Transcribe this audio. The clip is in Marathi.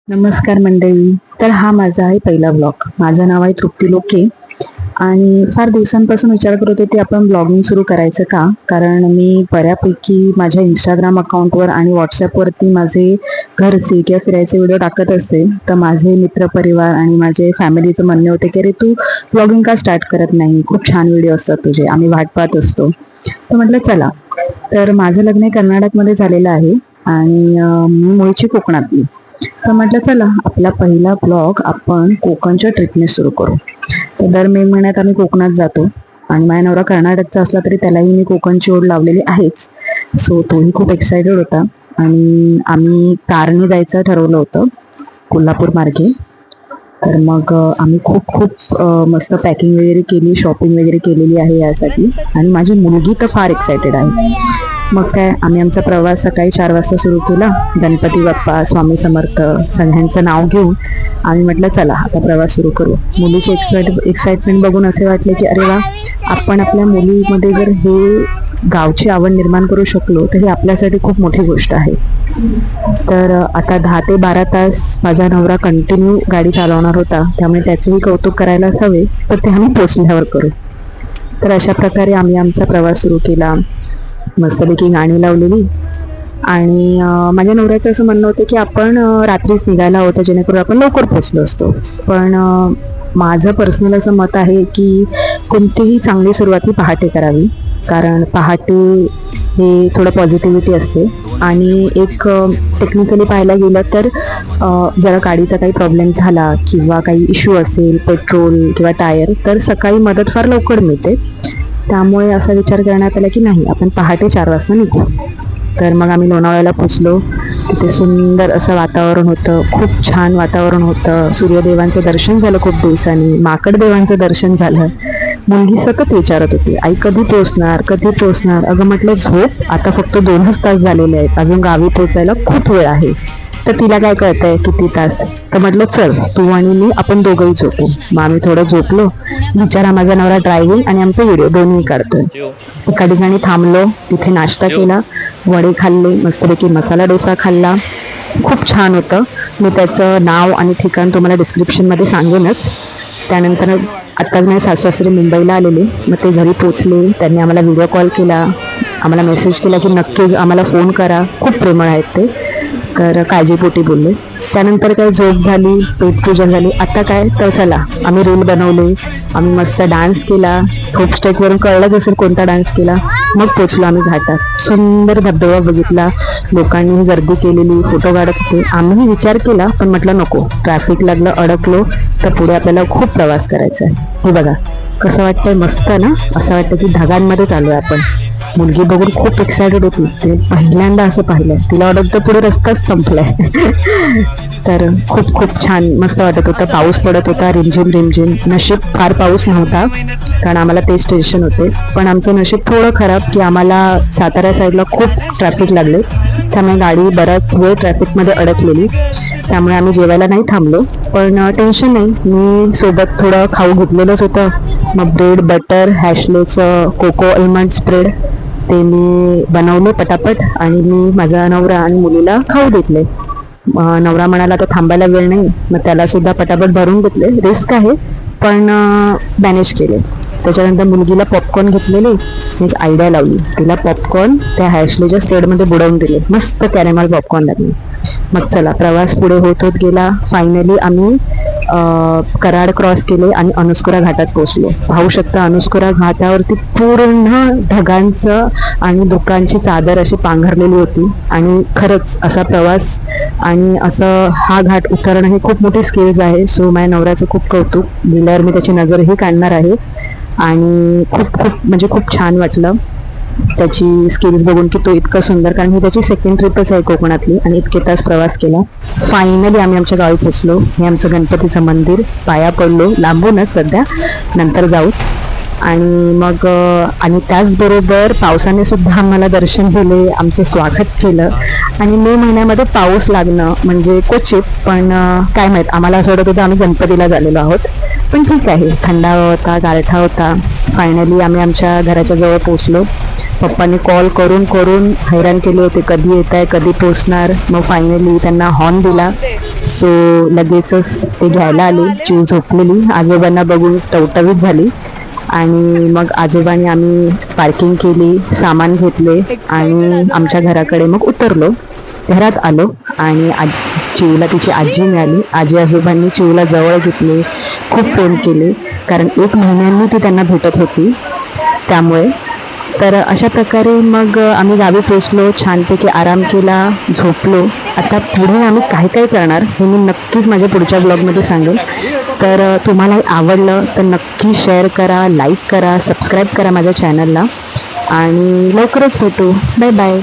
नमस्कार मंडळी. तर हा माझा आहे पहिला ब्लॉग. माझं नाव आहे तृप्ती लोके आणि फार दिवसांपासून विचार करत होते आपण ब्लॉगिंग सुरू करायचं का, कारण मी बऱ्यापैकी माझ्या इंस्टाग्राम अकाउंटवर आणि व्हॉट्सअपवरती माझे घरचे किंवा फिरायचे व्हिडिओ टाकत असते. तर माझे मित्रपरिवार आणि माझे फॅमिलीचं म्हणणं होते की अरे तू ब्लॉगिंग का स्टार्ट करत नाही, खूप छान व्हिडिओ असतात तुझे, आम्ही वाट पाहत असतो. तर म्हटलं चला. तर माझं लग्न हे कर्नाटकमध्ये झालेलं आहे आणि मी मूळची कोकणातली. तर म्हटलं चला आपला पहिला ब्लॉग आपण कोकणच्या ट्रिपने सुरू करू. तर दर मे महिन्यात आम्ही कोकणात जातो आणि माझा नवरा कर्नाटकचा असला तरी त्यालाही मी कोकणची ओढ लावलेली आहेच. सो तोही खूप एक्सायटेड होता आणि आम्ही कारने जायचं ठरवलं होतं कोल्हापूर मार्गे. तर मग आम्ही खूप खूप मस्त पॅकिंग वगैरे केली, शॉपिंग वगैरे केलेली आहे यासाठी. आणि माझी मुलगी तर फार एक्सायटेड आहे. मग काय, आम्ही आमचा प्रवास सकाळी 4 वाजता सुरू केला. गणपती बाप्पा, स्वामी समर्थ सगळ्यांचं नाव घेऊन आम्ही म्हटलं चला आता प्रवास सुरू करू. मुलीची एक्साइटमेंट बघून असे वाटले की अरे वा, आपण आपल्या मुलीमध्ये जर हे गावची आवड निर्माण करू शकलो तर ही आपल्यासाठी खूप मोठी गोष्ट आहे. तर आता 10 ते 12 तास माझा नवरा कंटिन्यू गाडी चालवणार होता, त्यामुळे त्याचंही कौतुक करायलाच हवे, तर ते आम्ही पोचल्यावर करू. तर अशा प्रकारे आम्ही आमचा प्रवास सुरू केला. मस्तपैकी गाणी लावलेली आणि माझ्या नवऱ्याचं असं म्हणणं होतं की आपण रात्रीच निघायला होतं जेणेकरून आपण लवकर पोचलो असतो. पण माझं पर्सनल असं मत आहे की कोणतीही चांगली सुरुवात ही पहाटे करावी, कारण पहाटे हे थोडं पॉझिटिव्हिटी असते. आणि एक टेक्निकली पाहायला गेलं तर जरा गाडीचा काही प्रॉब्लेम झाला किंवा काही इश्यू असेल, पेट्रोल किंवा टायर, तर सकाळी मदत फार लवकर मिळते. त्यामुळे असा विचार करण्यात आला की नाही, आपण पहाटे 4 वाजता निघू. तर मग आम्ही लोणावळ्याला पोचलो. तिथे सुंदर असं वातावरण होतं, खूप छान वातावरण होतं. सूर्यदेवांचं दर्शन झालं खूप दिवसांनी, माकडदेवांचं दर्शन झालं. मुलगी सतत विचारत होती, आई कधी पोचणार, कधी पोचणार. अगं म्हटलं झोप, आता फक्त 2च तास झालेले आहेत, अजून गावी पोचायला खूप वेळ आहे. तर तिला काय कळतंय किती तास. तर म्हटलं चल तू आणि मी आपण दोघंही झोपू. मग आम्ही थोडं झोपलो. बिचारा माझा नवरा ड्रायव्हिंग आणि आमचा व्हिडिओ दोन्ही काढतोय. एका ठिकाणी थांबलो, तिथे नाश्ता केला, वडे खाल्ले, मस्तपैकी मसाला डोसा खाल्ला, खूप छान होतं. मी त्याचं नाव आणि ठिकाण तुम्हाला डिस्क्रिप्शनमध्ये सांगेनच. त्यानंतर आत्ताच माझे सासू सासरे मुंबईला आलेले, मग ते घरी पोचले. त्यांनी आम्हाला व्हिडिओ कॉल केला, आम्हाला मेसेज केला की नक्की आम्हाला फोन करा. खूप प्रेमळ आहेत ते, तर काळजीपोटी बोलले. त्यानंतर काय झोप झाली, पेटपूजन झाली. आता काय तर चला आम्ही रील बनवले, आम्ही मस्त डान्स केला. होपस्टेकवरून कळलंच असेल कोणता डान्स केला. मग पोचलो आम्ही घाटात. सुंदर धबधबा बघितला, लोकांनी गर्दी केलेली, फोटो काढत होते. आम्ही विचार केला पण म्हटलं नको, ट्रॅफिक लागलं, अडकलो तर पुढे आपल्याला खूप प्रवास करायचा आहे. हे बघा कसं वाटतंय, मस्त ना. असं वाटतं की ढगांमध्ये चालू आहे आपण. मुलगी बघून खूप एक्सायटेड होती, ते पहिल्यांदा असं पाहिलं. तिला वाटत होतं पुढे रस्ताच संपलाय. तर खूप खूप छान मस्त वाटत होतं. पाऊस पडत होता, रिमझिम रिमझिम. नशीब फार पाऊस नव्हता, कारण आम्हाला तेच टेन्शन होते. पण आमचं नशीब थोडं खराब की आम्हाला सातारा साईडला खूप ट्रॅफिक लागले, त्यामुळे गाडी बराच वेळ ट्रॅफिकमध्ये अडकलेली. त्यामुळे आम्ही जेवायला नाही थांबलो. पण टेन्शन नाही, मी सोबत थोडं खाऊ घेतलेलंच होतं. मग ब्रेड बटर हॅशलेचं कोको आल्मंड स्प्रेड ते मी बनवलं पटापट आणि मी माझा नवरा आणि मुलीला खाऊ घेतले. नवरा म्हणाला तर थांबायला वेळ नाही, मग त्याला सुद्धा पटापट भरून घेतले. रिस्क आहे पण मॅनेज केले. त्याच्यानंतर मुलगीला पॉपकॉर्न घेतलेले. एक आयडिया लावली, तिला पॉपकॉर्न त्या हॅशलेच्या स्प्रेडमध्ये बुडवून दिले. मस्त कॅरेमल पॉपकॉर्न लागले. मग चला प्रवास पुढे होत होत गेला. फायनली आम्ही कराड क्रॉस केले आणि अनुस्कुरा घाटात पोहोचलो. पाहू शकता अनुस्कुरा घाटावरती पूर्ण ढगांचं आणि धुक्यांची चादर अशी पांघरलेली होती. आणि खरंच असा प्रवास आणि असं हा घाट उतरणं ही खूप मोठी स्किल्स आहे. सो माझ्या नवऱ्याचं खूप कौतुक. गेल्यावर मी त्याची नजरही काढणार आहे. आणि खूप खूप म्हणजे खूप छान वाटलं त्याची स्किल्स बघून की तो इतका सुंदर, कारण ही त्याची सेकंड ट्रिपच आहे कोकणातली आणि इतके तास प्रवास केला. फायनली आम्ही आमच्या गावी पोचलो. हे आमचं गणपतीचं मंदिर, पाया पडलो लांबूनच सध्या, नंतर जाऊच. आणि मग आणि त्याचबरोबर पावसाने सुद्धा आम्हाला दर्शन दिले, आमचं स्वागत केलं. आणि मे महिन्यामध्ये पाऊस लागणं म्हणजे क्वचित, पण काय माहीत, आम्हाला असं वाटत होतं आम्ही गणपतीला झालेलो आहोत. पण ठीक आहे, थंडावा होता, गारठा होता. फायनली आम्ही आमच्या घराच्या जवळ पोचलो. पप्पांनी कॉल करून करून हैराण केले होते, कधी येत आहे, कधी पोचणार. मग फायनली त्यांना हॉर्न दिला सो लगेचच ते घ्यायला आले. चिव झोपलेली आजोबांना बघून टवटवीत झाली आणि मग आजोबांनी आम्ही पार्किंग केली, सामान घेतले आणि आमच्या घराकडे मग उतरलो. घरात आलो आणि चिवला तिची आजी मिळाली. आजी आजोबांनी चिवला जवळ घेतले, खूप प्रेम केले, कारण 1 महिन्यांनी ती त्यांना भेटत होती त्यामुळे. तर अशा प्रकारे मग आम्ही गावी पोचलो, छानपैकी आराम केला, झोपलो. आता पुढे आम्ही काय काय करणार हे मी नक्कीच माझ्या पुढच्या ब्लॉगमध्ये सांगेन. तर तुम्हाला आवडलं तर नक्की शेअर करा, लाईक करा, सबस्क्राईब करा माझ्या चॅनलला आणि लवकरच भेटू. Bye bye.